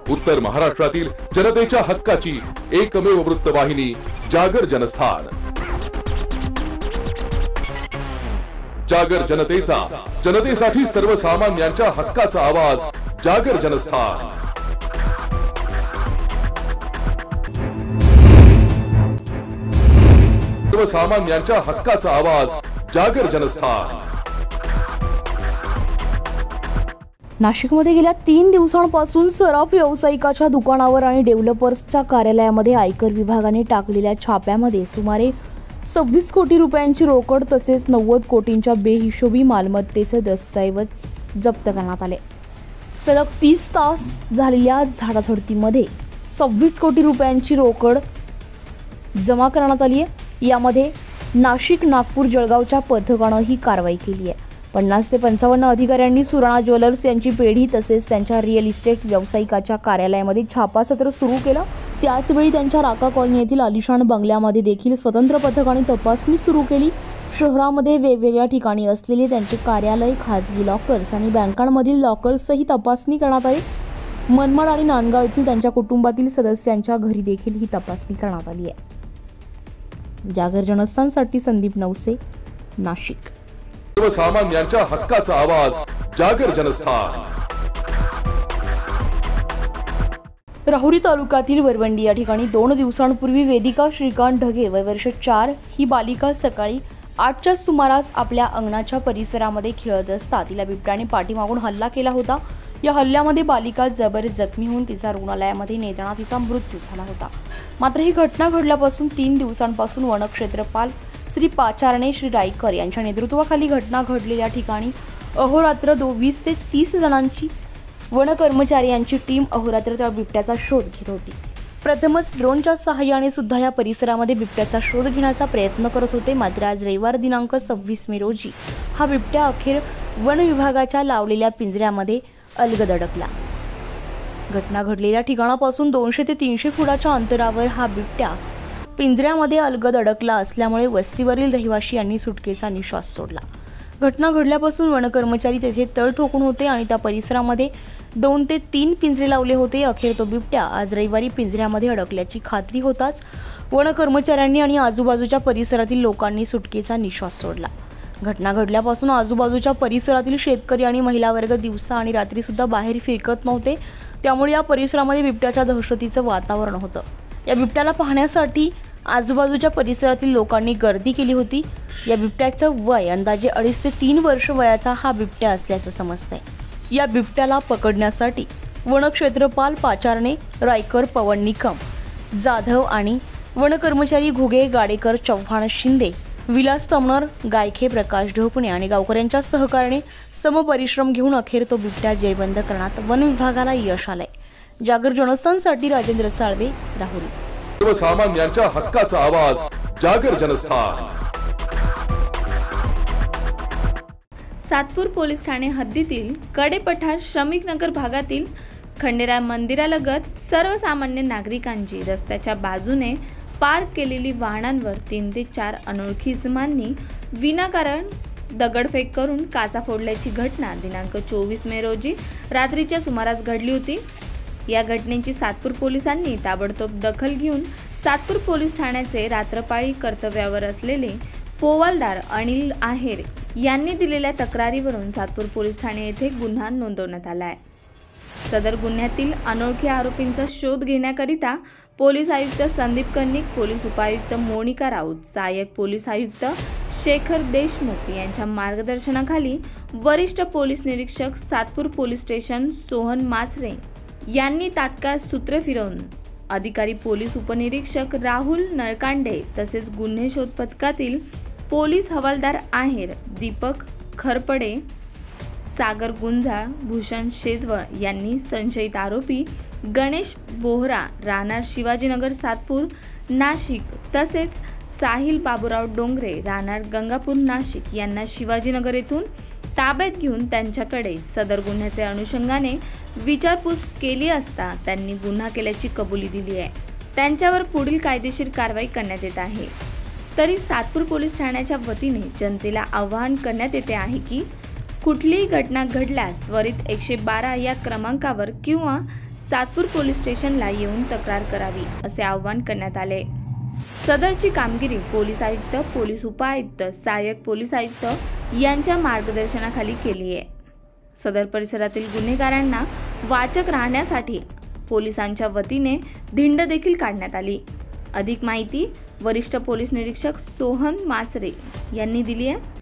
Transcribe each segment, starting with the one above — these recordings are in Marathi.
उत्तर महाराष्ट्रातील जनतेच्या हक्काची एकमेव वृत्तवाहिनी जागर जनस्थान। जागर जनतेचा, जनतेसाठी सर्वसामान्यांच्या हक्काचा आवाज, जागर जनस्थान। सर्वसामान्यांच्या हक्काचा आवाज, जागर जनस्थान। नाशिकमध्ये गेल्या 3 दिवसांपासून सराफ व्यावसायिकाच्या दुकानावर आणि डेव्हलपर्सच्या कार्यालयामध्ये आयकर विभागाने टाकलेल्या छाप्यामध्ये सुमारे 26 कोटी रुपयांची रोकड तसेच 90 कोटींच्या बेहिशोबी मालमत्तेचे दस्तऐवज जप्त करण्यात आले। सलग 30 तास झालेल्या झाडाझडतीमध्ये 26 कोटी रुपयांची रोकड जमा करण्यात आली आहे। यामध्ये नाशिक, नागपूर, जळगावच्या पथकानं ही कारवाई केली आहे। 50 ते 55 अधिकाऱ्यांनी सुराणा ज्वेलर्स यांची पेढी तसेच त्यांच्या रिअल इस्टेट व्यावसायिकाच्या कार्यालयामध्ये छापासत्र सुरू केलं। त्याचवेळी त्यांच्या राका कॉलनी येथील आलिशान बंगल्यामध्ये देखील स्वतंत्र पथकाने तपासणी सुरू केली। शहरामध्ये वेगवेगळ्या ठिकाणी असलेले त्यांचे कार्यालय, खासगी लॉकर्स आणि बँकांमधील लॉकर्सही तपासणी करण्यात आली। मनमाड आणि नांदगाव येथील त्यांच्या कुटुंबातील सदस्यांच्या घरी देखील ही तपासणी करण्यात आली आहे। जागर जनस्थानसाठी संदीप नवसे, नाशिक। सर्वसामान्यांच्या हक्काचा आवाज, जागर जनस्थान। राहुरी तालुक्यातील वरवंडी या ठिकाणी 2 दिवसांपूर्वी वेदिका श्रीकांत ढगे वय वर्ष 4 ही बालिका सकाळी 8च्या सुमारास आपल्या अंगणाच्या परिसरामध्ये खेळत असता तिला बिबट्याने पाठीमागून हल्ला केला होता। या हल्ल्यामध्ये बालिका जबर जखमी होऊन तिचा रुग्णालयामध्ये नेताना तिचा मृत्यू झाला होता। मात्र ही घटना घडल्यापासून 3 दिवसांपासून वनक्षेत्रपाल श्री पाचारणे, श्री रायकर यांच्या नेतृत्वाखाली घटना घडलेल्या ठिकाणी अहोरात्र 20 ते 30 जणांची वन कर्मचारी यांची टीम अहोरात्र त्या बिबट्याचा शोध घेत होती। प्रथमच ड्रोनच्या सहाय्याने सुद्धा या परिसरामध्ये बिबट्याचा शोध घेण्याचा प्रयत्न करत होते। मात्र आज रविवार दिनांक 26 मे रोजी हा बिबट्या अखेर वन विभागाच्या लावलेल्या पिंजऱ्यामध्ये अलगद अडकला। घटना घडलेल्या ठिकाणापासून 200 ते 300 फुटाच्या अंतरावर हा बिबट्या पिंजऱ्यामध्ये अलगद अडकला असल्यामुळे वस्तीवरील रहिवाशी यांनी सुटकेचा निश्वास सोडला। घटना घडल्यापासून वन कर्मचारी तेथे तळ ठोकून होते आणि त्या परिसरामध्ये 2 ते 3 पिंजरे लावले होते। अखेर तो बिबट्या आज रविवारी पिंजऱ्यामध्ये अडकल्याची खात्री होताच वन कर्मचाऱ्यांनी आणि आजूबाजूच्या परिसरातील लोकांनी सुटकेचा निश्वास सोडला। घटना घडल्यापासून आजूबाजूच्या परिसरातील शेतकरी आणि महिला वर्ग दिवसा आणि रात्री सुद्धा बाहेर फिरकत नव्हते, त्यामुळे या परिसरामध्ये बिबट्याच्या दहशतीचं वातावरण होतं। या बिबट्याला पाहण्यासाठी आजूबाजूच्या परिसरातील लोकांनी गर्दी केली होती। या बिबट्याचं वय अंदाजे 2.5 ते 3 वर्ष वयाचा हा बिबट्या असल्याचं समजतंय। या बिबट्याला पकडण्यासाठी वनक्षेत्रपाल पाचारणे, रायकर, पवन निकम, जाधव आणि वन कर्मचारी घुगे, गाडेकर, चव्हाण, शिंदे, विलास तमनर, गायखे, प्रकाश ढोपणे आणि गावकऱ्यांच्या सहकार्याने समपरिश्रम घेऊन अखेर तो बिबट्या जेरबंद करण्यात वन विभागाला यश आलंय। जागर जनस्थानसाठी राजेंद्र साळवे, राहुरी। सर्वसामान्यांच्या हक्काचा आवाज, जागर जनस्थान। सातपूर पोलीस ठाणे हद्दीतील कडेपठार श्रमिक नगर भागातील खंडेराय मंदिरालगत सर्वसामान्य नागरिकांची रस्त्याच्या बाजूने पार्क केलेली वाहनांवर 3 ते 4 अनोळखी इसमांनी विनाकारण दगडफेक करून काचा फोडल्याची घटना दिनांक 24 मे रोजी रात्रीच्या सुमारास घडली होती। या घटनेची सातपूर पोलिसांनी ताबडतोब दखल घेऊन सातपूर पोलीस ठाण्याचे रात्रपाळी कर्तव्यावर असलेले पोवालदार अनिल आहेर यांनी दिलेल्या तक्रारीवरून सातपूर पोलीस ठाणे येथे गुन्हा नोंदवण्यात आला आहे। सदर गुन्ह्यातील अनोळखी आरोपींचा शोध घेण्याकरिता पोलीस आयुक्त संदीप कर्णिक, पोलीस उपायुक्त मोनिका राऊत, सहाय्यक पोलीस आयुक्त शेखर देशमुख यांच्या मार्गदर्शनाखाली वरिष्ठ पोलीस निरीक्षक सातपूर पोलीस स्टेशन सोहन माचरे यांनी तात्काळ सूत्र फिरवून अधिकारी पोलीस उपनिरीक्षक राहुल नळकांडे तसेच गुन्हे शोध पथकातील पोलीस हवालदार आहेर, दीपक खरपडे, सागर गुंजाळ, भूषण शेजवळ यांनी संशयित आरोपी गणेश बोहरा राहणार शिवाजीनगर सातपूर नाशिक तसेच साहिल बाबूराव डोंगरे राहणार गंगापूर नाशिक यांना शिवाजीनगर येथून ताब्यात घेऊन त्यांच्याकडे सदर गुन्ह्याचे अनुषंगाने विचारपूस केली असता त्यांनी गुन्हा केल्याची कबुली दिली आहे। त्यांच्यावर पुढील कायदेशीर कारवाई करण्यात येत आहे। तरी सातपूर पोलीस ठाण्याच्या वतीने जनतेला आवाहन करण्यात येते आहे की कुठलीही घटना घडल्यास त्वरित 112 या क्रमांकावर किंवा सातपूर पोलीस स्टेशनला येऊन तक्रार करावी असे आवाहन करण्यात आले. सदरची कामगिरी पोलीस आयुक्त, पोलीस उपआयुक्त, सहाय्यक पोलीस आयुक्त यांच्या मार्गदर्शनाखाली केली आहे. सदर परिसरातील गुन्हेगारांना वाचक राहण्यासाठी पोलिसांच्या वतीने धिंड देखील काढण्यात आली. अधिक माहिती वरिष्ठ पोलीस निरीक्षक सोहन माचरे यांनी दिली आहे.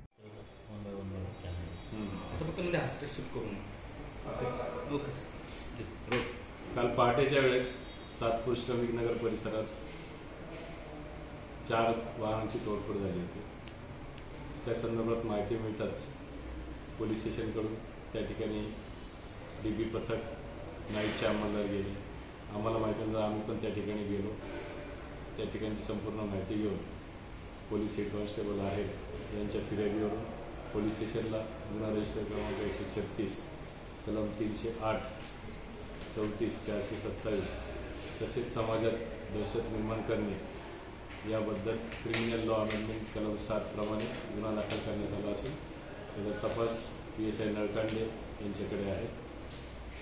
काल पहाटेच्या वेळेस सातपूर श्रमिक नगर परिसरात 4 वाहनांची तोडफोड झाली होती. त्या संदर्भात माहिती मिळताच पोलीस स्टेशनकडून त्या ठिकाणी DB पथक नाईटच्या अंमलदार गेले. आम्हाला माहिती नंतर आम्ही पण त्या ठिकाणी गेलो. त्या ठिकाणची संपूर्ण माहिती घेऊन पोलीस हेड कॉन्स्टेबल आहे यांच्या फिर्यादीवरून पोलीस स्टेशनला गुन्हा रजिस्टर क्रमांक 136 कलम 308 34 427 तसेच समाजात दहशत निर्माण करणे याबद्दल क्रिमिनल लॉ अमेंडमेंट कलम 7 प्रमाणे गुन्हा दाखल करण्यात आला असून त्याचा तपास PSI नळकांडे यांच्याकडे आहे.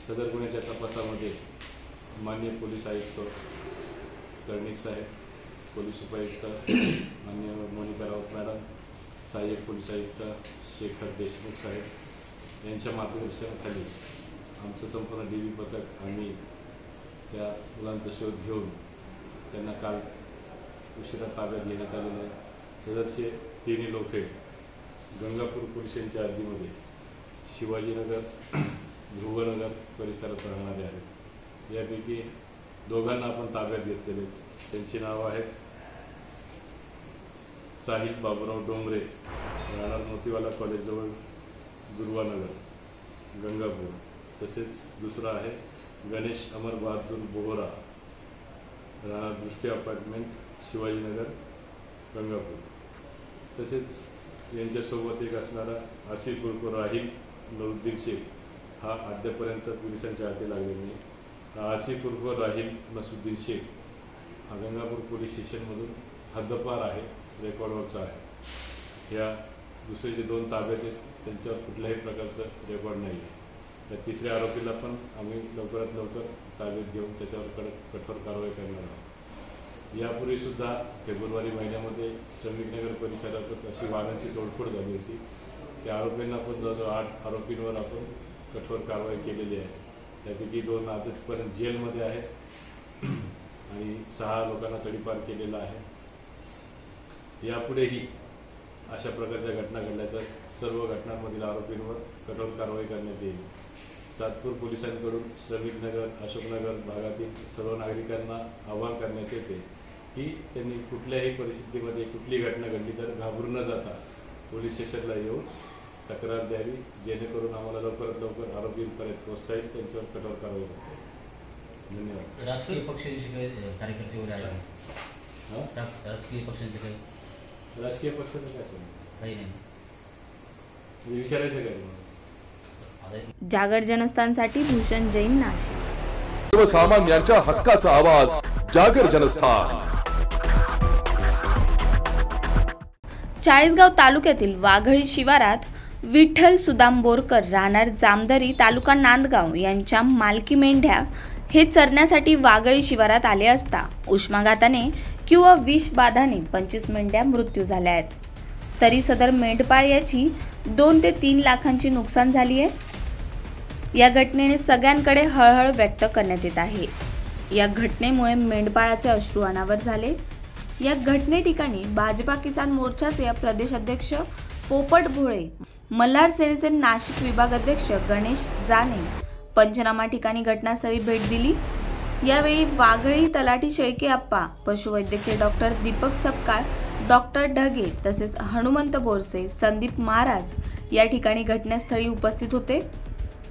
सदर गुन्ह्याच्या तपासामध्ये माननीय पोलीस आयुक्त कर्णिक साहेब, पोलीस उपायुक्त माननीय मोनिका राऊत मॅडम, सहाय्यक पोलीस आयुक्त शेखर देशमुख साहेब यांच्या मार्गदर्शनाखाली आमचं संपूर्ण DB पथक आणि त्या मुलांचा शोध घेऊन त्यांना काल उशिरा ताब्यात घेण्यात आलेलं आहे. सदरचे 3 लोक गंगापूर पोलीस स्टेशनच्या हद्दीमध्ये शिवाजीनगर, ध्रुवनगर परिसरात राहणारे आहेत. यापैकी दोघांना आपण ताब्यात घेतलेले. त्यांची नावं आहेत साहिल बाबूराव डोंगरे, राहणार मोतीवाला कॉलेजजवळ दुर्वानगर गंगापूर. तसेच दुसरा आहे गणेश अमर बहादूर बोहरा, राहणार दृष्टी अपार्टमेंट शिवाजीनगर गंगापूर. तसेच यांच्यासोबत एक असणारा आसिफ उर्फ राहील नौद्दीन शेख हा अद्यापर्यंत पोलिसांच्या हाती लागलेला नाही. हा आसिफ उर्फ राहील नसुद्दीन शेख हा गंगापूर पोलीस स्टेशनमधून हद्दपार आहे, रेकॉर्डवरचा आहे. या दुसरे जे 2 ताब्यात आहेत त्यांच्यावर कुठल्याही प्रकारचं रेकॉर्ड नाही आहे. त्या 3ऱ्या आरोपीला पण आम्ही लवकरात लवकर ताब्यात घेऊन त्याच्यावर कठोर कारवाई करणार आहोत. यापूर्वीसुद्धा फेब्रुवारी महिन्यामध्ये श्रमिकनगर परिसरात अशी वाहनांची तोडफोड झाली होती. त्या आरोपींना पण जवळजवळ 8 आरोपींवर आपण कठोर कारवाई केलेली आहे. त्यापैकी 2 आजपर्यंत जेलमध्ये आहेत आणि 6 लोकांना तडीपार केलेला आहे. यापुढेही अशा प्रकारच्या घटना घडल्या तर सर्व घटनांमधील आरोपींवर कठोर कारवाई करण्यात येईल. सातपूर पोलिसांकडून श्रमिकनगर, अशोकनगर भागातील सर्व नागरिकांना आवाहन करण्यात येते की त्यांनी कुठल्याही परिस्थितीमध्ये कुठली घटना घडली तर घाबरून न जाता पोलीस स्टेशनला येऊन तक्रार द्यावी, जेणेकरून आम्हाला लवकरात लवकर आरोपींपर्यंत पोहोचता येईल, त्यांच्यावर कठोर कारवाई करता येईल. धन्यवाद. राजकीय पक्षांचे काही कार्यकर्ते वगैरे आहे? राजकीय पक्षांचे काही? राजकीय पक्षाचं काय सांग काही नाही. विचारायचं काय? जागर जनस्थानसाठी भूषण जैन, नाशिक. सर्वसामान्यांच्या हक्काचा आवाज जागर जनस्थान. चाळीसगाव तालुक्यातील वाघळी शिवारात विठ्ठल सुदाम बोरकर, राहणार जामदरी, तालुका नांदगाव यांच्या मालकी मेंढ्या हे चरण्यासाठी वाघळी शिवारात आले असता उष्माघाताने किंवा विषबाधाने 25 मेंढ्या मृत्यू झाल्या आहेत. तरी सदर मेंढपाळाची 2 ते 3 लाखांची नुकसान झाली आहे. या घटनेने सगळ्यांकडे हळहळ व्यक्त करण्यात येत आहे. या घटनेमुळे मेंढपाळाचे अश्रू अनावर झाले. या घटने ठिकाणी भाजपा किसान मोर्चाचे प्रदेश अध्यक्ष पोपट भोळे, मल्हार सेनेचे नाशिक विभाग अध्यक्ष गणेश जाने पंचनामा ठिकाणी घटनास्थळी भेट दिली. यावेळी वाघळी तलाठी शेळके आप्पा, पशुवैद्यकीय डॉक्टर दीपक सपकाळ, डॉक्टर ढगे तसेच हनुमंत बोरसे, संदीप महाराज या ठिकाणी घटनास्थळी उपस्थित होते.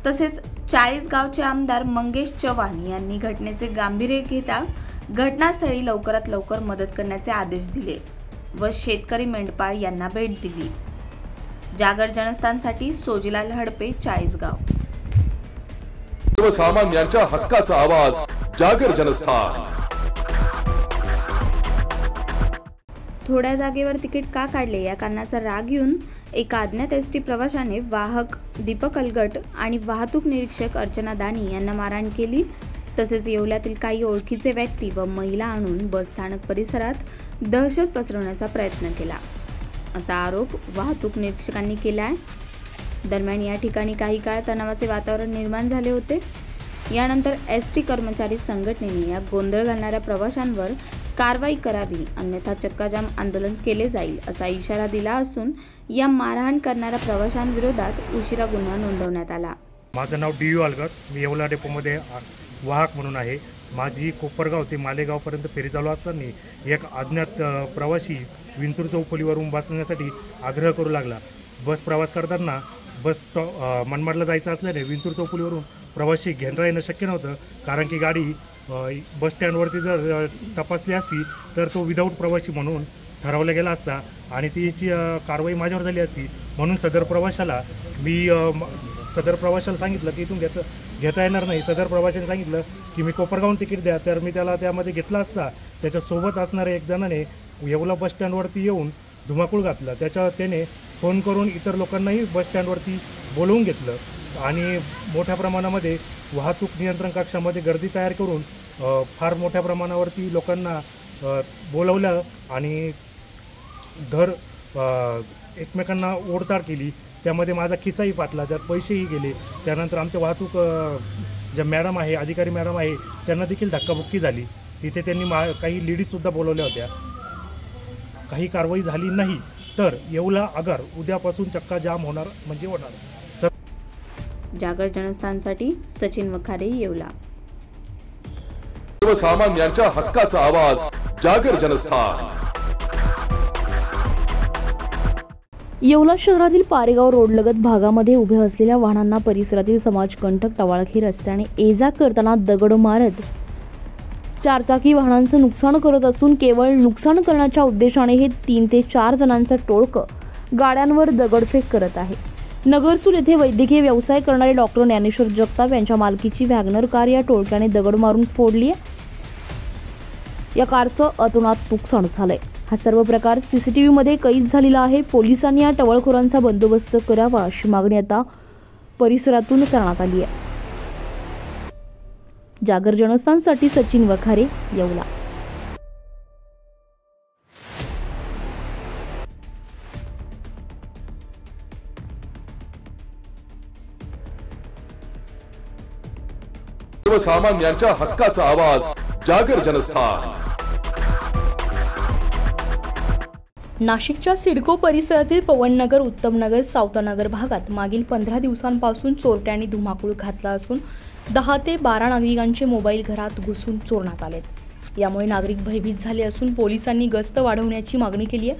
तसेच चाळीसगावचे आमदार मंगेश चव्हाण यांनी घटनेचे गांभीर्य घेता घटनास्थळी लवकरात लवकर मदत करण्याचे आदेश दिले व शेतकरी मेंढपाळ यांना भेट दिली. जागर जनस्थानसाठी सोजीलाल हडपे, चाळीसगाव. सर्वसामान्यांच्या हक्काचा आवाज जागर जनस्थान. थोड्या जागेवर तिकीट का काढले या कारणाचा राग घेऊन एका अज्ञात ST प्रवाशाने वाहक दीपक अलगट आणि वाहतूक निरीक्षक अर्चना दानी यांना मारहाण केली. तसेच येवल्यातील काही ओळखीचे व्यक्ती व महिला आणून बसस्थानक परिसरात दहशत पसरवण्याचा प्रयत्न केला, असा आरोप वाहतूक निरीक्षकांनी केला आहे. दरम्यान या ठिकाणी काही काळ तणावाचे वातावरण निर्माण झाले होते. यानंतर एसटी कर्मचारी संघटनेने या गोंधळ घालणाऱ्या प्रवाशांवर कारवाई करावी, अन्यथा चक्काजाम आंदोलन केले जाईल असा इशारा दिला असून या मारहाण करणाऱ्या प्रवाशांविरोधात उशिरा गुन्हा नोंदवण्यात आला. माझं नाव DU अलगत, मी येवला डेपोमध्ये वाहक म्हणून आहे. माझी कोपरगाव ते मालेगावपर्यंत फेरी चालू असताना एक अज्ञात प्रवासी विंचूर चौफुलीवरून बसण्यासाठी आग्रह करू लागला. बस प्रवास करताना मनमाडला जायचं असल्याने विंचूर चौफुलीवरून प्रवासी घेणं येणं शक्य नव्हतं, कारण की गाडी बस स्टँडवरती जर तपासली असती तर तो विदाऊट प्रवासी म्हणून ठरवला गेला असता आणि तिची कारवाई माझ्यावर झाली असती. म्हणून सदर प्रवाशाला सांगितलं की इथून घेता येणार नाही. सदर प्रवाशाने सांगितलं की मी कोपरगावून तिकीट द्या, तर मी त्याला त्यामध्ये घेतला असता. त्याच्यासोबत असणाऱ्या एक जणाने येवला बस स्टँडवरती येऊन धुमाकूळ घातला. त्याने फोन करून इतर लोकांनाही बस स्टँडवरती बोलवून घेतलं आणि मोठ्या प्रमाणामध्ये वाहतूक नियंत्रण कक्षामध्ये गर्दी तयार करून फार मोठ्या प्रमाणावरती लोकांना बोलवलं आणि एकमेकांना ओढताड केली. त्यामध्ये माझा खिस्साही फाटला, त्यात पैसेही गेले. त्यानंतर आमच्या वाहतूक ज्या मॅडम आहे, अधिकारी मॅडम आहे, त्यांना देखील धक्काबुक्की झाली. तिथे त्यांनी काही लेडीजसुद्धा बोलवल्या होत्या. काही कारवाई झाली नाही तर येवला आगार उद्यापासून चक्का जाम होणार म्हणजे होणार. जागर जनस्थानसाठी सचिन वखारे, येवला. सर्वसामान्यांच्या हक्काचा आवाज, जागर जनस्थान. येवला शहरातील पारेगाव रोडलगत भागामध्ये उभे असलेल्या वाहनांना परिसरातील समाजकंटक टवाळखी रस्त्याने ये-जा करताना दगड मारत चारचाकी वाहनांचं नुकसान करत असून केवळ नुकसान करण्याच्या उद्देशाने हे 3 ते 4 जणांचं टोळकं गाड्यांवर दगडफेक करत आहे. नगरसूल येथे वैद्यकीय व्यवसाय करणारे डॉक्टर ज्ञानेश्वर जगताप यांच्या मालकीची वॅगनर कार या टोळक्याने दगड मारून फोडली आहे. या कारचं अतोनात नुकसान झालंय. हा सर्व प्रकार CCTVमध्ये कैद झालेला आहे. पोलिसांनी या टवाळखोरांचा बंदोबस्त करावा अशी मागणी आता परिसरातून करण्यात आली आहे. जागर जनस्थानसाठी सचिन वखारे, येवला. सर्वसामान्यांच्या हक्काचा आवाज, जागर जनस्थान. नाशिकच्या सिडको परिसरातील पवननगर, उत्तमनगर, सावतानगर भागात मागील 15 दिवसांपासून चोरट्यांनी धुमाकूळ घातला असून 10 ते 12 नागरिकांचे मोबाईल घरात घुसून चोरण्यात आलेत. यामुळे नागरिक भयभीत झाले असून पोलिसांनी गस्त वाढवण्याची मागणी केली आहे.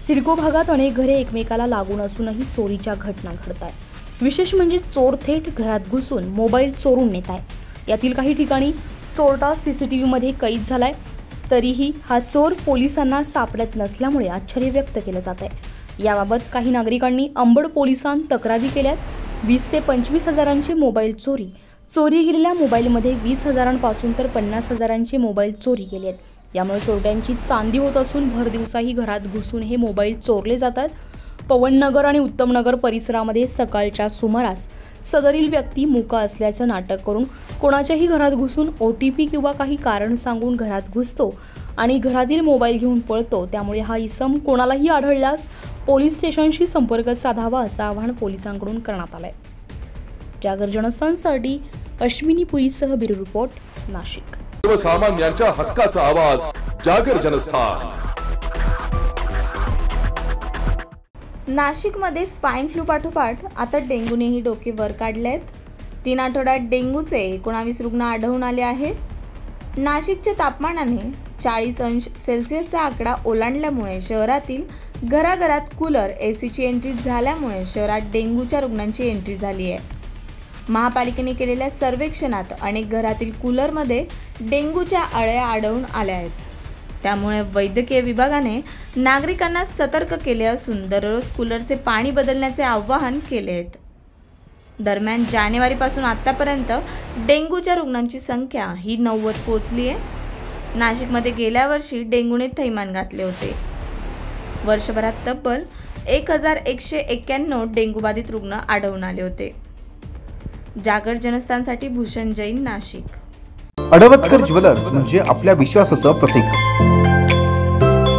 सिडको भागात अनेक घरे एकमेकाला लागून असूनही चोरीच्या घटना घडत आहेत. विशेष म्हणजे चोर थेट घरात घुसून मोबाईल चोरून नेत आहे. यातील काही ठिकाणी चोरटा CCTVमध्ये कैद झालाय. तरीही हा चोर पोलिसांना सापडत नसल्यामुळे आश्चर्य व्यक्त केलं जात आहे. याबाबत काही नागरिकांनी अंबड पोलिसांत तक्रारी केल्यात. 20 ते 25 हजारांचे मोबाईल चोरी गेलेल्या मोबाईलमध्ये 20 हजारांपासून तर 50 हजारांचे मोबाईल चोरी गेले आहेत. यामुळे चोरट्यांची चांदी होत असून भर दिवसाही घरात घुसून हे मोबाईल चोरले जातात. पवननगर आणि उत्तमनगर परिसरामध्ये सकाळच्या सुमारास सदरील व्यक्ती मुका असल्याचं नाटक करून कोणाच्याही घरात घुसून OTP किंवा काही कारण सांगून घरात घुसतो आणि घरातील मोबाईल घेऊन पळतो. त्यामुळे हा इसम कोणालाही आढळल्यास पोलीस स्टेशनशी संपर्क साधावा असं आवाहन पोलिसांकडून करण्यात आलंय. जागर जनस्थानसाठी अश्विनी पुरीसह ब्युरो रिपोर्ट, नाशिक. सर्वसामान्यांच्या हक्काचा आवाज, जागर जनस्थान. नाशिकमध्ये स्वाईन फ्लू पाठोपाठ आता डेंग्यूनेही डोके वर काढलेत. 3 आठवड्यात डेंग्यूचे 19 रुग्ण आढळून आले आहेत. नाशिकच्या तापमानाने 40 अंश सेल्सिअसचा आकडा ओलांडल्यामुळे शहरातील घराघरात कूलर, ACची एंट्री झाल्यामुळे शहरात डेंग्यूच्या रुग्णांची एंट्री झाली आहे. महापालिकेने केलेल्या सर्वेक्षणात अनेक घरातील कूलरमध्ये डेंग्यूच्या अळ्या आढळून आल्या आहेत. त्यामुळे वैद्यकीय विभागाने नागरिकांना सतर्क केले असून दररोज कूलरचे पाणी बदलण्याचे आवाहन केले आहे. दरम्यान जानेवारीपासून आतापर्यंत डेंग्यूच्या रुग्णांची संख्या ही 90 पोहोचली आहे. नाशिकमध्ये गेल्या वर्षी डेंग्यूने थैमान घातले होते. वर्षभरात तब्बल 1191 डेंग्यूबाधित रुग्ण आढळून आले होते. जागर जनस्थानसाठी भूषण जैन, नाशिक. अडवतकर ज्वेलर्स म्हणजे आपल्या विश्वासाचं प्रतीक.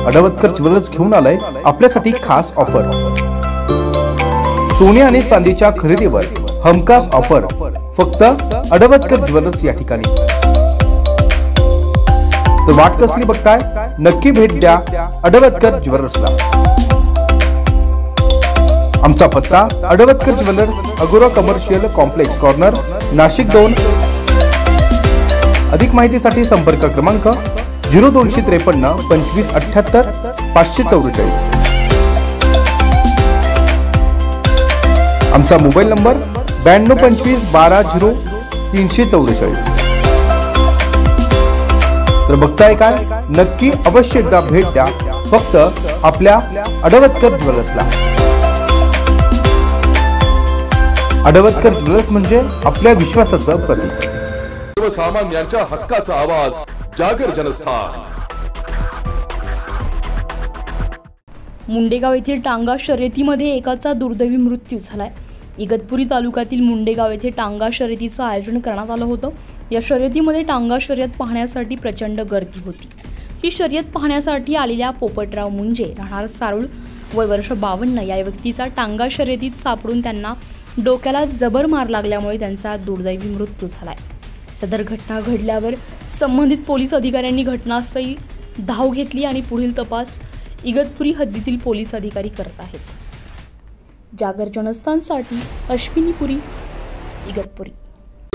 अडवतकर ज्वेलर्स घेऊन आलंय आपल्यासाठी खास ऑफर. सोने आणि चांदीच्या खरेदीवर हमखास ऑफर फक्त अडवतकर ज्वेलर्स या ठिकाणी. तर वाट कसली बघताय, नक्की भेट द्या अडवतकर ज्वेलर्सला. आमचा पत्ता अडवतकर ज्वेलर्स, अगोरा कमर्शियल कॉम्प्लेक्स कॉर्नर, नाशिक 2. अधिक माहितीसाठी संपर्क क्रमांक 0253 25 78 544. आमचा मोबाईल नंबर 9225 12 0 344. तर बघताय काय, नक्की अवश्य एकदा भेट द्या फक्त आपल्या अडवतकर ज्वेलर्सला. अडवतकर ज्वेलर्स म्हणजे आपल्या विश्वासाचं प्रतीक. सर्वसामान्यांच्या हक्काचा आवाज, जागर जनस्थान. मुंडेगाव येथील टांगा शर्यतीमध्ये एकाचा दुर्दैवी मृत्यू झालाय. इगतपुरी तालुक्यातील मुंडेगाव येथे टांगा शर्यतीचं आयोजन करण्यात आलं होतं. या शर्यतीमध्ये टांगा शर्यत पाहण्यासाठी प्रचंड गर्दी होती. ही शर्यत पाहण्यासाठी आलेल्या पोपटराव मुंजे, राहणार सारूळ, वय वर्ष 52 या व्यक्तीचा टांगा शर्यतीत सापडून त्यांना डोक्याला जबर मार लागल्यामुळे त्यांचा दुर्दैवी मृत्यू झालाय. सदर घटना घडल्यावर संबंधित पोलीस अधिकाऱ्यांनी घटनास्थळी धाव घेतली आणि पुढील तपास इगतपुरी हद्दीतील पोलीस अधिकारी करत आहेत. जागर जनस्थानसाठी अश्विनी पुरी, इगतपुरी.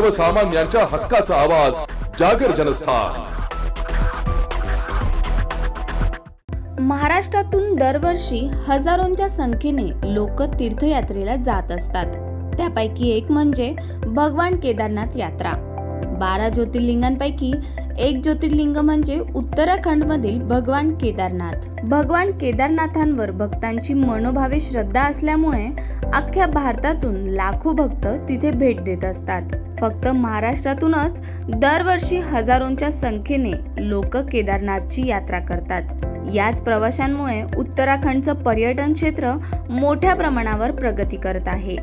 सर्वसामान्यांच्या हक्काचा आवाज, जागर जनस्थान. महाराष्ट्रातून दरवर्षी हजारोंच्या संख्येने लोक तीर्थयात्रेला जात असतात. त्यापैकी एक म्हणजे भगवान केदारनाथ यात्रा. 12 ज्योतिर्लिंगांपैकी एक ज्योतिर्लिंग म्हणजे उत्तराखंडमधील भगवान केदारनाथ. भगवान केदारनाथांवर भक्तांची मनोभावे श्रद्धा असल्यामुळे अख्ख्या भारतातून लाखो भक्त तिथे भेट देत असतात. फक्त महाराष्ट्रातूनच दरवर्षी हजारोंच्या संख्येने लोक केदारनाथची यात्रा करतात. याच प्रवाशांमुळे उत्तराखंडचं पर्यटन क्षेत्र मोठ्या प्रमाणावर प्रगती करत आहे.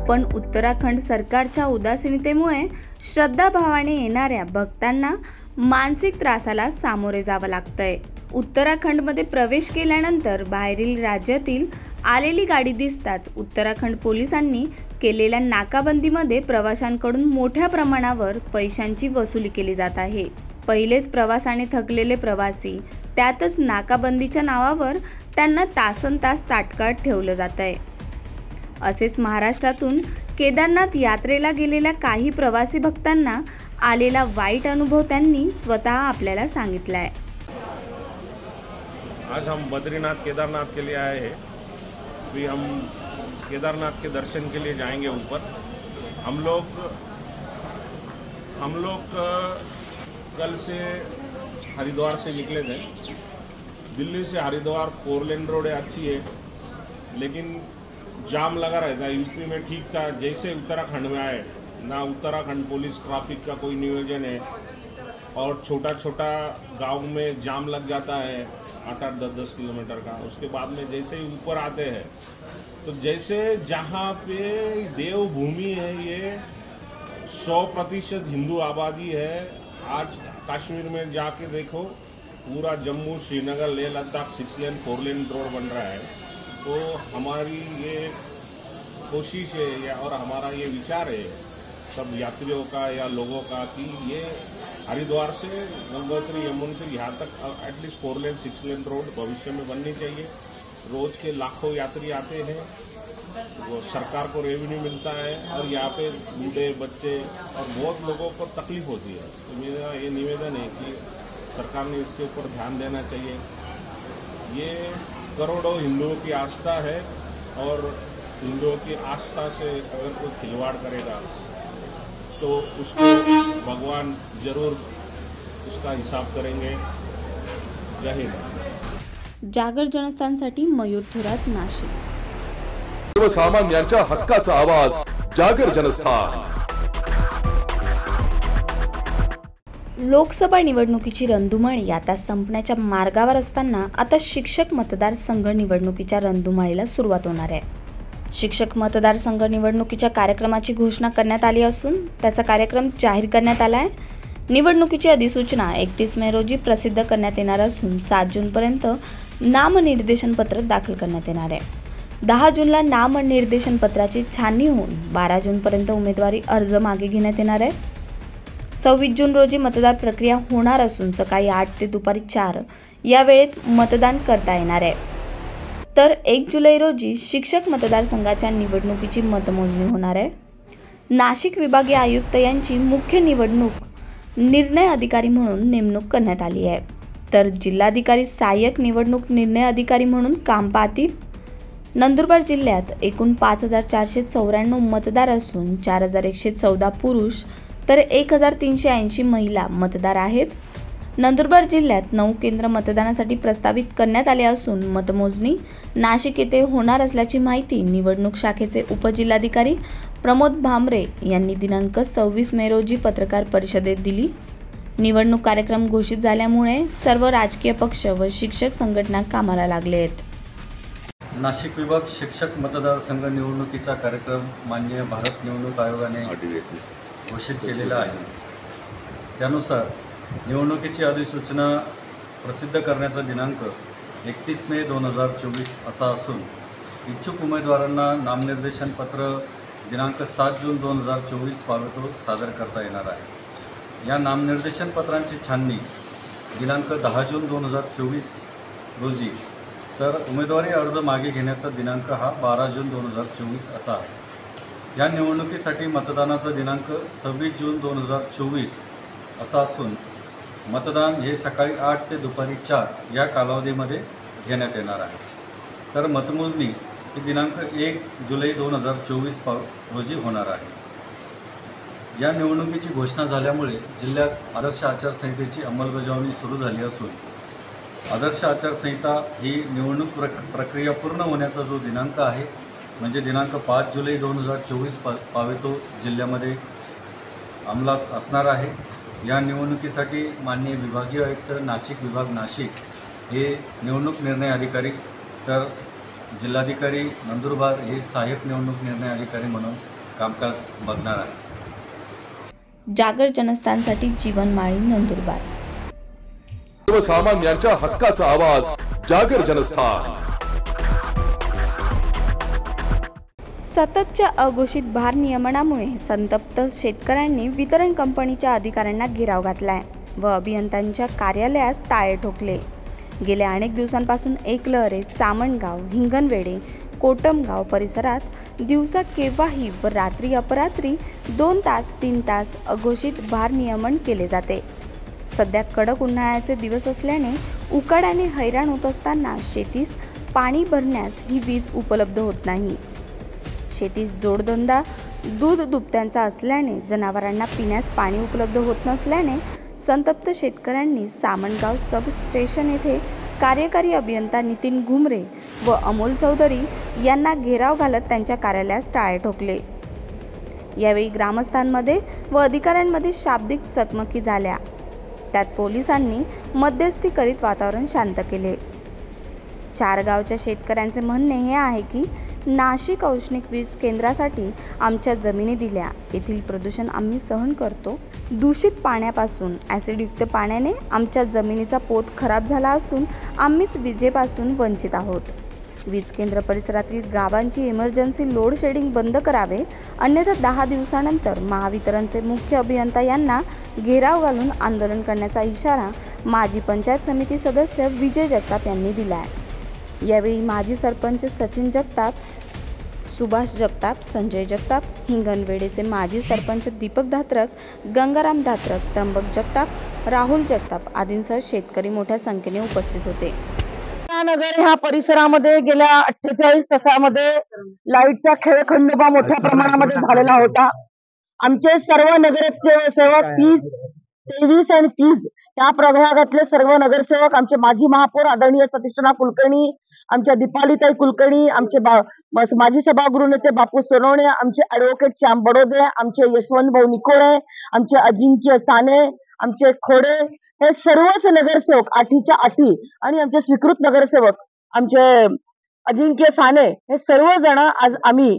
पण उत्तराखंड सरकारच्या उदासीनतेमुळे श्रद्धाभावाने येणाऱ्या भक्तांना मानसिक त्रासाला सामोरे जावं लागतंय. उत्तराखंडमध्ये प्रवेश केल्यानंतर बाहेरील राज्यातील आलेली गाडी दिसताच उत्तराखंड पोलिसांनी केलेल्या नाकाबंदीमध्ये प्रवाशांकडून मोठ्या प्रमाणावर पैशांची वसुली केली जात आहे. पहिलेच प्रवासाने थकलेले प्रवासी, त्यातच नाकाबंदीच्या नावावर त्यांना तासनतास ताटकळत ठेवलं जात आहे. असेच महाराष्ट्रातून केदारनाथ यात्रेला गेलेल्या काही प्रवासी भक्तांना आलेला वाईट अनुभव त्यांनी स्वतः आपल्याला सांगितलाय. आज हम बद्रीनाथ केदारनाथ के लिए आए हैं. अभी हम केदारनाथ के दर्शन के लिए जाएंगे ऊपर. हम लोग कल से हरिद्वार से निकले थे. दिल्ली से हरिद्वार 4 लेन रोड है, अच्छी है, लेकिन जाम लगा रहता है. यूपी में ठीक था, जैसे उत्तराखंड में आए ना उत्तराखंड पुलिस ट्रैफिक का कोई नियोजन है और छोटा छोटा गांव में जाम लग जाता है 8-8, 10-10 किलोमीटर का. उसके बाद में जैसे ही ऊपर आते हैं तो जैसे जहाँ पे देवभूमि है, ये 100% हिंदू आबादी है. आज कश्मीर में जाके देखो, पूरा जम्मू, श्रीनगर, लेह लद्दाख 6 लेन 4 लेन रोड बन रहा है. तो हमारी ये कोशिश है और हमारा ये विचार है सब यात्रियों का या लोगों का कि ये हरिद्वार से गंगोत्री, यमुनोत्री यहाँ तक एटलीस्ट 4 लेन 6 लेन रोड भविष्य में बननी चाहिए. रोज़ के लाखों यात्री आते हैं, वो सरकार को रेवेन्यू मिलता है और यहाँ पे बूढ़े बच्चे और बहुत लोगों को तकलीफ होती है. तो मेरा ये निवेदन है कि सरकार ने इसके ऊपर ध्यान देना चाहिए. ये करोड़ों हिंदुओं की आस्था है और हिंदुओं की आस्था से अगर कोई खिलवाड़ करेगा तो उसको भगवान जरूर उसका हिसाब करेंगे. जय हिंद. जागर जनस्थानसाठी मयूर थोरात, नाशिक. सर्वसामान्यांच्या हक्काचा आवाज, जागर जनस्थान. लोकसभा निवडणुकीची रणधुमाळी आता संपण्याच्या मार्गावर असताना आता शिक्षक मतदारसंघ निवडणुकीच्या रणधुमाळीला सुरुवात होणार आहे. शिक्षक मतदारसंघ निवडणुकीच्या कार्यक्रमाची घोषणा करण्यात आली असून त्याचा कार्यक्रम जाहीर करण्यात आला आहे. निवडणुकीची अधिसूचना 31 मे रोजी प्रसिद्ध करण्यात येणार असून 7 जूनपर्यंत नामनिर्देशन पत्र दाखल करण्यात येणार आहे. 10 जूनला नामनिर्देशन पत्राची छाननी होऊन 12 जूनपर्यंत उमेदवारी अर्ज मागे घेण्यात येणार आहे. 26 जून रोजी मतदार प्रक्रिया होणार असून सकाळी 8 ते दुपारी 4 या वेळेत मतदान करता येणार आहे. तर 1 जुलै रोजी शिक्षक मतदारसंघाच्या निवडणुकीची मतमोजणी होणार आहे. नाशिक विभागीय आयुक्त यांची मुख्य निवडणूक निर्णय अधिकारी म्हणून नेमणूक करण्यात आली आहे. तर जिल्हाधिकारी सहाय्यक निवडणूक निर्णय अधिकारी म्हणून काम पाहतील. नंदुरबार जिल्ह्यात एकूण 5494 मतदार असून 4114 पुरुष तर 1380 महिला मतदार आहेत. नंदुरबार जिल्ह्यात 9 केंद्र मतदानासाठी प्रस्तावित करण्यात आले असून मतमोजणी नाशिक येथे होणार असल्याची माहिती निवडणूक शाखेचे उपजिल्हाधिकारी प्रमोद भामरे यांनी दिनांक 26 मे रोजी पत्रकार परिषदेत दिली. निवडणूक कार्यक्रम घोषित झाल्यामुळे सर्व राजकीय पक्ष व शिक्षक संघटना कामाला लागले आहेत. नाशिक विभाग शिक्षक मतदारसंघ निवडणुकीचा कार्यक्रम माननीय भारत निवडणूक आयोगाने घोषित केलेला आहे. त्यानुसार निवडणुकीची अधिसूचना प्रसिद्ध करण्याचा दिनांक 31 मे 2024 असा असून इच्छुक उमेदवारांना नामनिर्देशन पत्र दिनांक 7 जून 2024 पावेतो सादर करता येणार आहे. या नामनिर्देशन पत्रांची छाननी दिनांक 10 जून 2024 रोजी तर उमेदवारी अर्ज मागे घेण्याचा दिनांक हा 12 जून 2024 असा आहे. या निवडणुकीसाठी मतदानाचा दिनांक 26 जून 2024 असा असून मतदान हे सकाळी 8 ते दुपारी 4 या कालावधीमध्ये घेण्यात येणार आहे. तर मतमोजणी ही दिनांक 1 जुलै 2024 रोजी होणार आहे. या निवडणुकीची घोषणा झाल्यामुळे जिल्ह्यात आदर्श आचारसंहितेची अंमलबजावणी सुरू झाली असून आदर्श आचारसंहिता ही निवडणूक प्रक्रिया पूर्ण होण्याचा जो दिनांक आहे म्हणजे दिनांक 5 जुलै 2024 पावेतो जिल्ह्यामध्ये अंमलात असणार आहे. या निवडणुकीसाठी माननीय विभागीय आयुक्त नाशिक विभाग नाशिक हे निवडणूक निर्णय अधिकारी तर जिल्हाधिकारी नंदुरबार हे सहाय्यक निवडणूक निर्णय अधिकारी म्हणून कामकाज बघणार आहेत. जागर जनस्थानसाठी जीवन माळी, नंदुरबार. सर्वसामान्यांच्या हक्काचा आवाज, जागर जनस्थान. सततच्या अघोषित भारनियमनामुळे संतप्त शेतकऱ्यांनी वितरण कंपनीच्या अधिकाऱ्यांना घेराव घातलाय व अभियंत्यांच्या कार्यालयास ताळे ठोकले. गेल्या अनेक दिवसांपासून एकलहरे, सामणगाव, हिंगणवेढे, कोटमगाव परिसरात दिवसा केव्हाही व रात्री अपरात्री 2 तास 3 तास अघोषित भारनियमन केले जाते. सध्या कडक उन्हाळ्याचे दिवस असल्याने उकाड्याने हैराण होत असताना शेतीस पाणी भरण्यास ही वीज उपलब्ध होत नाही. शेतीस जोडधंदा दूध दुभत्यांचा असल्याने जनावरांना पिण्यास पाणी उपलब्ध होत नसल्याने संतप्त शेतकऱ्यांनी सामणगाव सब स्टेशन येथे कार्यकारी अभियंता नितीन घुमरे व अमोल चौधरी यांना घेराव घालत त्यांच्या कार्यालयास टाळे ठोकले. यावेळी ग्रामस्थांमध्ये व अधिकाऱ्यांमध्ये शाब्दिक चकमकी झाल्या. त्यात पोलिसांनी मध्यस्थी करीत वातावरण शांत केले. 4 गावच्या शेतकऱ्यांचे म्हणणे हे आहे की नाशिक औष्णिक वीज केंद्रासाठी आमच्या जमिनी दिल्या, येथील प्रदूषण आम्ही सहन करतो. दूषित पाण्यापासून ॲसिडयुक्त पाण्याने आमच्या जमिनीचा पोत खराब झाला असून आम्हीच विजेपासून वंचित आहोत. वीज केंद्र परिसरातील गावांची इमर्जन्सी लोड शेडिंग बंद करावे, अन्यथा 10 दिवसानंतर महावितरणचे मुख्य अभियंता यांना घेराव घालून आंदोलन करण्याचा इशारा माजी पंचायत समिती सदस्य विजय जगताप यांनी दिला आहे. यावेळी माजी सरपंच सचिन जगताप, सुभाष जगताप, संजय जगताप, हिंगणवेढेचे माजी सरपंच दीपक धात्रक, गंगाराम धात्रक, त्र्यंबक जगताप, राहुल जगताप आदींसह शेतकरी मोठ्या संख्येने उपस्थित होते. नगर ह्या परिसरामध्ये गेल्या 48 तासामध्ये लाईटचा खेळखंडोबा मोठ्या प्रमाणामध्ये झालेला होता. आमचे सर्व नगरसेवक 30, 23 आणि 30 त्या प्रभागातले सर्व नगरसेवक, आमचे माजी महापौर आदरणीय सतीशनाथ कुलकर्णी, आमच्या दीपालीताई कुलकर्णी, आमचे माजी सभागृह नेते बापू सोनवणे, आमचे ॲडव्होकेट श्याम बडोदे, आमचे यशवंत भाऊ निकोळे, आमचे अजिंक्य साने, आमचे खोडे, हे सर्वच नगरसेवक 8च्या 8 आणि आमचे स्वीकृत नगरसेवक आमचे अजिंक्य साने हे सर्वजण आज आम्ही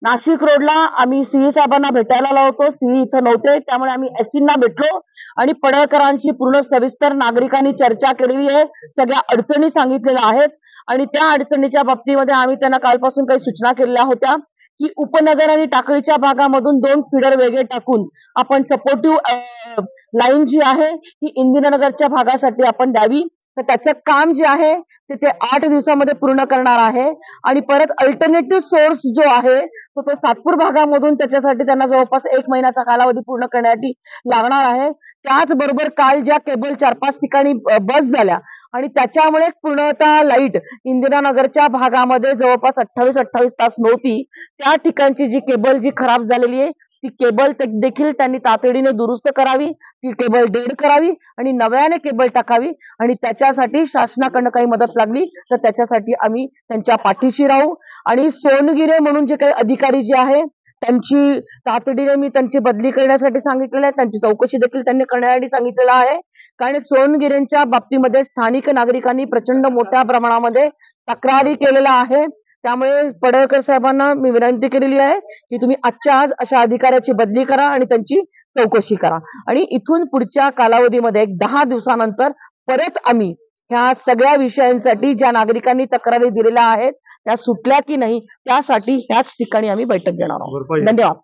नाशिक रोडला आम्ही सीई साहेबांना भेटायला आलो होतो. सीई इथं नव्हते, त्यामुळे आम्ही एससींना भेटलो आणि पडळकरांची पूर्ण सविस्तर नागरिकांनी चर्चा केलेली आहे. सगळ्या अडचणी सांगितलेल्या आहेत आणि त्या अडचणीच्या बाबतीमध्ये आम्ही त्यांना कालपासून काही सूचना केलेल्या होत्या की उपनगर आणि टाकळीच्या भागामधून 2 फीडर वेगळे टाकून आपण सपोर्टिव्ह लाईन जी आहे ही इंदिरानगरच्या भागासाठी आपण द्यावी. तर त्याचं काम जे आहे ते 8 दिवसामध्ये पूर्ण करणार आहे आणि परत अल्टरनेटिव्ह सोर्स जो आहे तो सातपूर भागामधून त्याच्यासाठी त्यांना जवळपास 1 महिन्याचा कालावधी पूर्ण करण्यासाठी लागणार आहे. त्याचबरोबर काल ज्या केबल 4-5 ठिकाणी बस झाल्या आणि त्याच्यामुळे पूर्णतः लाईट इंदिरानगरच्या भागामध्ये जवळपास 28 तास नव्हती. त्या ठिकाणची जी केबल जी खराब झालेली आहे ती केबल देखील त्यांनी तातडीने दुरुस्त करावी, ती केबल डेड करावी आणि नव्याने केबल टाकावी आणि त्याच्यासाठी शासनाकडनं काही मदत लागली तर त्याच्यासाठी आम्ही त्यांच्या पाठीशी राहू. आणि सोनगिरे म्हणून जे काही अधिकारी जे आहे त्यांची तातडीने मी त्यांची बदली करण्यासाठी सांगितलेलं आहे. त्यांची चौकशी देखील त्यांनी करण्यासाठी सांगितलेलं आहे. कारण सोनगिरेंच्या बाबतीमध्ये स्थानिक नागरिकांनी प्रचंड मोठ्या प्रमाणामध्ये तक्रारी केलेल्या आहे. त्यामुळे पडळकर साहेबांना मी विनंती केलेली आहे की तुम्ही आजच्या आज अशा अधिकाऱ्याची बदली करा आणि त्यांची चौकशी करा आणि इथून पुढच्या कालावधीमध्ये 10 दिवसानंतर परत आम्ही ह्या सगळ्या विषयांसाठी ज्या नागरिकांनी तक्रारी दिलेल्या आहेत त्या सुटल्या की नाही त्यासाठी ह्याच ठिकाणी आम्ही बैठक घेणार आहोत. धन्यवाद.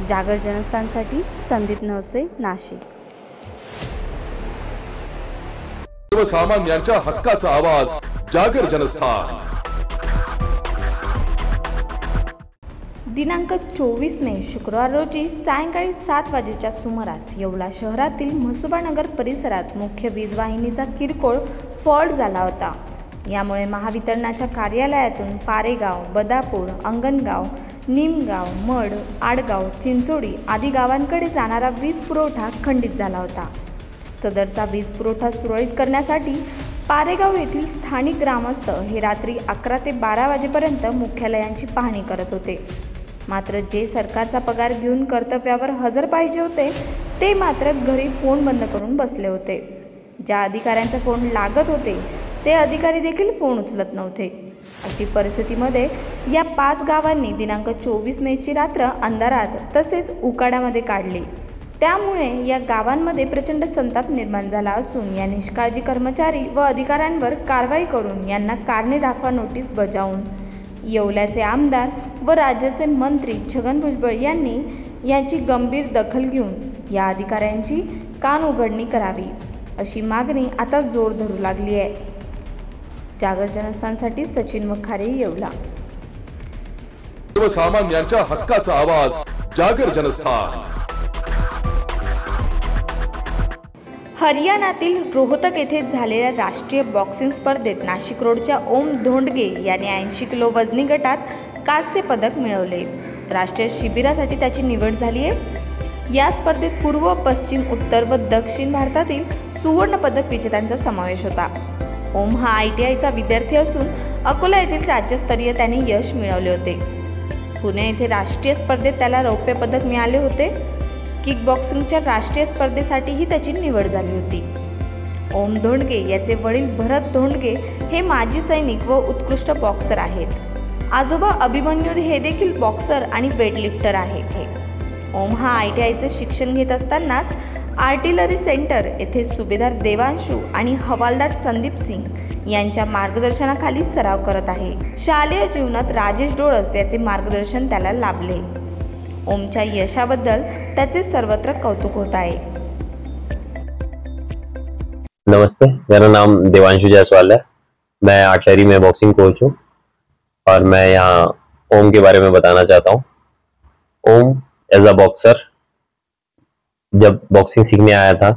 जागर जनस्थानसाठी संदीप नवसे, नाशिक. सर्वसामान्यांच्या हक्काचा आवाज जागर जनस्थान. दिनांक 24 मे शुक्रवार रोजी सायंकाळी 7 वाजेच्या सुमारास येवला शहरातील म्हसोबानगर परिसरात मुख्य वीज वाहिनीचा किरकोळ फॉल्ट झाला होता. यामुळे महावितरणाच्या कार्यालयातून पारेगाव, बदापूर, अंगणगाव, निमगाव, मड, आडगाव, चिंचोडी आदी गावांकडे जाणारा वीज पुरवठा खंडित झाला होता. सदरचा वीज पुरवठा सुरळीत करण्यासाठी पारेगाव येथील स्थानिक ग्रामस्थ हे रात्री 11 ते 12 वाजेपर्यंत मुख्यालयांची पाहणी करत होते. मात्र जे सरकारचा पगार घेऊन कर्तव्यावर हजर पाहिजे होते ते मात्र घरी फोन बंद करून बसले होते. ज्या अधिकाऱ्यांचे फोन लागत होते ते अधिकारी देखील फोन उचलत नव्हते. अशी परिस्थितीमध्ये या 5 गावांनी दिनांक 24 मेची रात्र अंधारात तसेच उकाड्यामध्ये काढली. त्यामुळे या गावांमध्ये प्रचंड संताप निर्माण झाला असून या निष्काळजी कर्मचारी व अधिकाऱ्यांवर कारवाई करून यांना कारणे दाखवा नोटीस बजावून येवल्याचे आमदार व राज्याचे मंत्री छगन भुजबळ यांनी याची गंभीर दखल घेऊन या अधिकाऱ्यांची कान उघडणी करावी अशी मागणी आता जोर धरू लागली आहे. जागर जनस्थानसाठी सचिन वखारे, येवला. सर्वसामान्यांच्या हक्काचा आवाज जागर जनस्थान. हरियाणातील रोहतक येथे झालेल्या राष्ट्रीय बॉक्सिंग स्पर्धेत नाशिक रोडच्या ओम धोंडगे याने 80 किलो वजनी गटात कांस्य पदक मिळवले. राष्ट्रीय शिबिरासाठी त्याची निवड झाली आहे. या स्पर्धेत पूर्व, पश्चिम, उत्तर व दक्षिण भारतातील सुवर्ण पदक विजेत्यांचा समावेश होता. ओम हा ITIचा विद्यार्थी असून अकोला येथील राज्यस्तरीय त्याने यश मिळवले होते. पुणे येथे राष्ट्रीय स्पर्धेत त्याला रौप्य पदक मिळाले होते. किक बॉक्सिंगच्या राष्ट्रीय स्पर्धेसाठीही त्याची निवड झाली होती. ओम धोंडगे याचे वडील भरत धोंडगे हे माजी सैनिक व उत्कृष्ट बॉक्सर आहेत. आजोबा अभिमन्यू हे देखील बॉक्सर आणि वेटलिफ्टर आहेत. ओम हा ITIचे शिक्षण घेत असतानाच आर्टिलरी सेंटर येथे सुभेदार देवांशू आणि हवालदार संदीप सिंग यांच्या मार्गदर्शनाखाली सराव करत आहे. शालेय जीवनात राजेश डोळस याचे मार्गदर्शन त्याला लाभले. ओमच्या यशाबद्दल त्याचे सर्वत्र कौतुक होत आहे. नमस्ते, मेरा नाम देवांशु जायसवाल है. मैं आर्टिलरी में बॉक्सिंग कोच हूँ और मैं यहाँ ओम के बारे में बताना चाहता हूँ. ओम एज अ बॉक्सर जब बॉक्सिंग सीखने आया था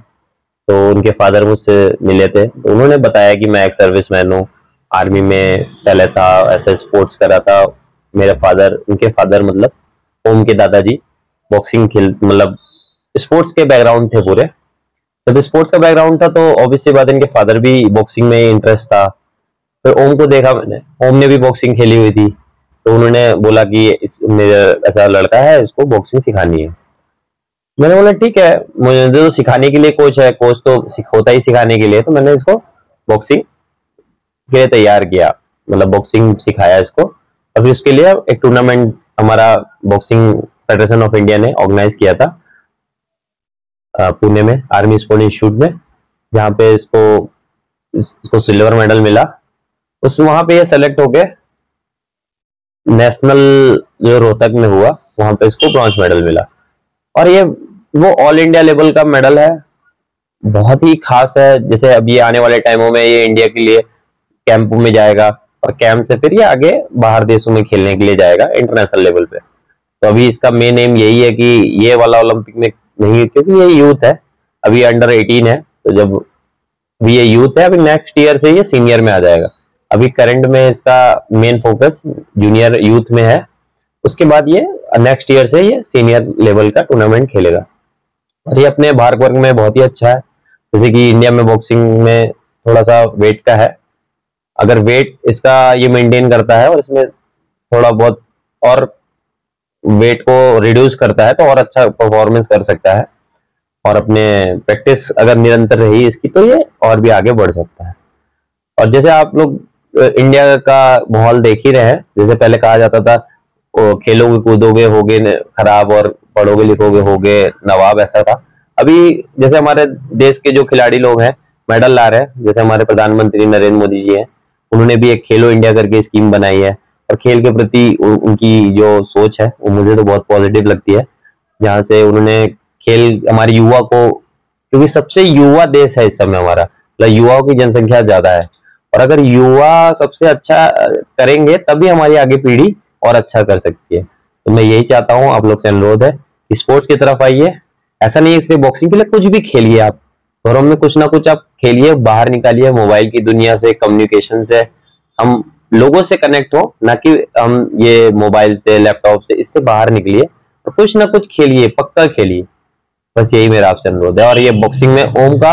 तो उनके फादर मुझसे मिले थे. उन्होंने बताया कि मैं एक सर्विसमैन हूँ, आर्मी में पहले था, ऐसे स्पोर्ट्स करा था. मेरे फादर, उनके फादर मतलब ओम के दादाजी बॉक्सिंग खेल मतलब स्पोर्ट्स के बैकग्राउंड थे पूरे. जब स्पोर्ट्स का बैकग्राउंड था तो ऑब्वियसली बात है इनके फादर भी बॉक्सिंग में इंटरेस्ट था. फिर ओम को देखा मैंने, ओम ने भी बॉक्सिंग खेली हुई थी तो उन्होंने बोला कि मेरा ऐसा लड़का है, इसको बॉक्सिंग सिखानी है. मैंने बोला ठीक है, मुझे तो सिखाने के लिए कोच है, कोच तो होता ही सिखाने के लिए, तो मैंने इसको बॉक्सिंग के लिए तैयार किया, मतलब बॉक्सिंग सिखाया इसको अभी उसके लिए एक टूर्नामेंट हमारा बॉक्सिंग फेडरेशन ऑफ इंडिया ने ऑर्गेनाइज किया था पुणे में आर्मी स्पोर्ट इंस्टीट्यूट में, जहाँ पे इसको सिल्वर मेडल मिला। वहां पे ये सेलेक्ट होके नेशनल जो रोहतक में हुआ वहां पे इसको ब्रॉन्ज मेडल मिला। और ये वो ऑल इंडिया लेवल का मेडल है, बहुत ही खास है। जैसे अब ये आने वाले टाइमों में ये इंडिया के लिए कैंप में जाएगा और कैंप से फिर ये आगे बाहर देशों में खेलने के लिए जाएगा इंटरनेशनल लेवल पे। तो अभी इसका मेन एम यही है कि ये वाला ओलंपिक में नहीं, क्योंकि ये यूथ है, अभी अंडर 18 है, तो जब अभी ये यूथ है, अभी नेक्स्ट ईयर से ये सीनियर में आ जाएगा। अभी करंट में इसका मेन फोकस जूनियर यूथ में है, उसके बाद ये नेक्स्ट ईयर से ये सीनियर लेवल का टूर्नामेंट खेलेगा। और ये अपने भारत वर्ग में बहुत ही अच्छा है। जैसे कि इंडिया में बॉक्सिंग में थोड़ा सा वेट का है, अगर वेट इसका ये मेंटेन करता है और इसमें थोड़ा बहुत और वेट को रिड्यूस करता है तो और अच्छा परफॉर्मेंस कर सकता है। और अपने प्रैक्टिस अगर निरंतर रही इसकी तो ये और भी आगे बढ़ सकता है। और जैसे आप लोग इंडिया का माहौल देख ही रहे हैं, जैसे पहले कहा जाता था खेलोगे कूदोगे होगे खराब और पढ़ोगे लिखोगे होगे नवाब, ऐसा था। अभी जैसे हमारे देश के जो खिलाड़ी लोग हैं मेडल ला रहे हैं, जैसे हमारे प्रधानमंत्री नरेंद्र मोदी जी हैं, उन्होंने भी एक खेलो इंडिया करके स्कीम बनाई है। और खेल के प्रति उनकी जो सोच है वो मुझे तो बहुत पॉजिटिव लगती है, जहाँ से उन्होंने खेल हमारे युवा को, क्योंकि सबसे युवा देश है इस समय हमारा, मतलब युवाओं की जनसंख्या ज्यादा है, और अगर युवा सबसे अच्छा करेंगे तभी हमारी आगे पीढ़ी और अच्छा कर सकती है। तो मैं यही चाहता हूँ, आप लोग से अनुरोध है स्पोर्ट्स की तरफ आइए। ऐसा नहीं है सिर्फ बॉक्सिंग के लिए, कुछ भी खेलिए आप, घरों में कुछ ना कुछ आप खेलिए, बाहर निकालिए, मोबाइल की दुनिया से, कम्युनिकेशन से हम लोगों से कनेक्ट हो, ना कि हम ये मोबाइल से लैपटॉप से, इससे बाहर निकलिए और कुछ ना कुछ खेलिए, पक्का खेलिए। बस यही मेरा आपसे अनुरोध है। और ये बॉक्सिंग में ओम का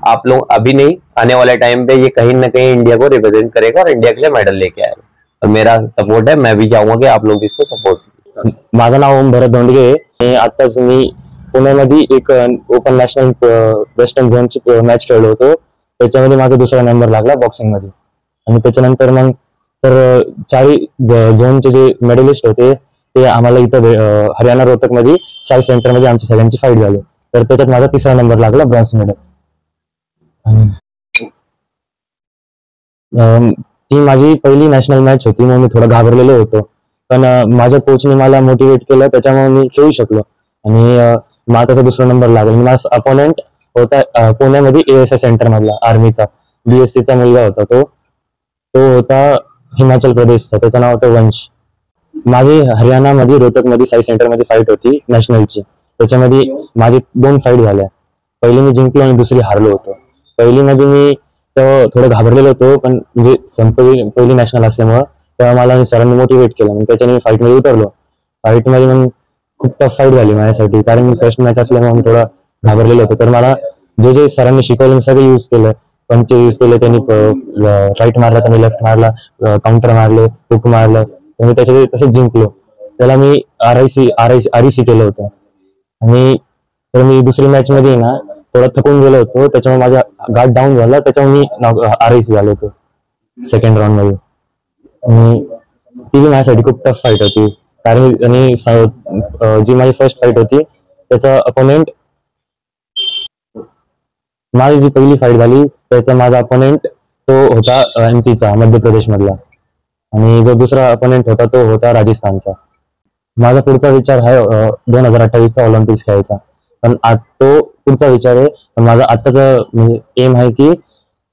आप लोग अभी नहीं, आने वाले टाइम पे ये कहीं ना कहीं इंडिया को रिप्रेजेंट करेगा और इंडिया के लिए मेडल लेके आएगा। और मेरा सपोर्ट है, मैं भी चाहूंगा की आप लोग इसको सपोर्ट कीजिए। माझं नाव ओम भरत धोंडगे। आताच मी पुण्यामध्ये एक ओपन नॅशनल वेस्टर्न झोनची मॅच खेळलो होतो, त्याच्यामध्ये माझा दुसरा नंबर लागला बॉक्सिंग मध्ये। आणि त्याच्यानंतर मग तर चारही झोनचे जे मेडलिस्ट होते ते आम्हाला इथं हरियाणा रोहतक मध्ये साई सेंटर मध्ये आमची सगळ्यांची फाईट झाली, तर त्याच्यात माझा तिसरा नंबर लागला, ब्रॉन्झ मेडल। ती माझी पहिली नॅशनल मॅच होती, मग मी थोडा घाबरलेलो होतो, पण माझ्या कोचने मला मोटिवेट केलं, त्याच्यामुळे मी खेळू शकलो आणि मला त्याचा दुसरा नंबर लागला। माझा अपोनेंट होता पुण्यामध्ये ASI सेंटर मधला आर्मीचा BSc चा मुलगा होता, तो होता हिमाचल प्रदेशचा, त्याचं नाव होतं वंश। माझी हरियाणामध्ये रोहतकमध्ये साई सेंटर मध्ये फाईट होती नॅशनलची, त्याच्यामध्ये माझे 2 फाईट झाल्या, पहिली मी जिंकलो आणि दुसरी हारलो होतो। पहिली मध्ये मी थोडं घाबरलेलो होतो, पण म्हणजे पहिली नॅशनल असल्यामुळे तेव्हा मला सरांनी मोटिवेट केलं, मग त्याच्याने मी फाईट मध्ये उतरलो। फाईट मध्ये मग खूप टफ फाईट झाली माझ्यासाठी, कारण मी फर्स्ट मॅच असल्यामुळे मी थोडं घाबरलेलो होतो। तर मला जे सरांनी शिकवलं मी सगळं यूज केलं, पंच यूज केले, त्यांनी राईट मारला, त्यांनी लेफ्ट मारला, काउंटर मारले, हुक मारलं, मी त्याच्यात तसंच जिंकलो। त्याला मी RIC केलं होतं। आणि तर मी दुसरी मॅच मध्ये ना थोडा थकून गेलो होतो, त्याच्यामुळे माझा गार्ड डाऊन झाला, त्याच्यामुळे मी RIC झालो होतो सेकंड राऊंड मध्ये। आणि ती माझ्यासाठी खूप टफ फाईट होती, कारण आणि जी माझी फर्स्ट फाईट होती त्याचा अपोनेंट, माझी जी पहिली फाईट झाली त्याचा माझा अपोनेंट तो होता MP चा, मध्य प्रदेश मधला, आणि जो दुसरा अपोनेंट होता तो होता राजस्थानचा। माझा पुढचा विचार आहे 2028चा ऑलिम्पिक्स खेळायचा, पण तो पुढचा विचार आहे, पण माझा आत्ताचा म्हणजे एम आहे की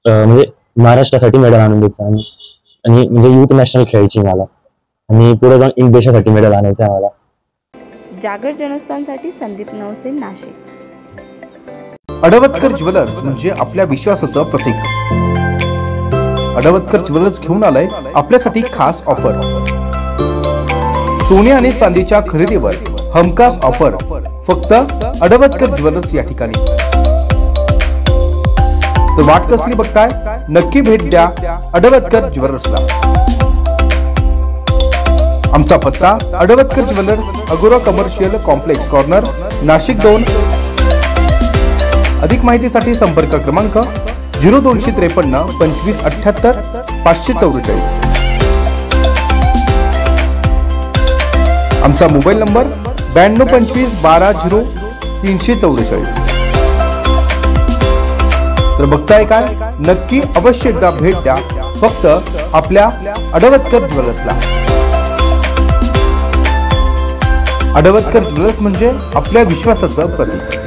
म्हणजे महाराष्ट्रासाठी मेडल आणून द्यायचा आणि म्हणजे युथ नॅशनल खेळायची मला, आणि पुढे जाऊन देशासाठी मेडल आणायचं आहे मला। जागर जनस्थानसाठी संदीप नवसे, नाशिक। अडवतकर ज्वेलर्स म्हणजे आपल्या विश्वासाचं प्रतीक। अडवतकर ज्वेलर्स घेऊन आलाय आपल्यासाठी खास ऑफर। सोने आणि चांदीच्या खरेदीवर हमखास ऑफर फक्त अडवतकर ज्वेलर्स या ठिकाणी। तर वाट कसली बघताय, नक्की भेट द्या अडवतकर ज्वेलर्सला। आमचा पत्ता अडवतकर ज्वेलर्स, अगोरा कमर्शियल कॉम्प्लेक्स कॉर्नर, नाशिक 2। अधिक माहितीसाठी संपर्क क्रमांक 0253 2578 544। आमचा मोबाईल नंबर 9225 12 0 344. तर बघताय काय, नक्की अवश्य एकदा भेट द्या फक्त आपल्या अडवतकर ज्वेलर्सला. अडवतकर ज्वेलर्स म्हणजे आपल्या विश्वासाचं प्रतीक.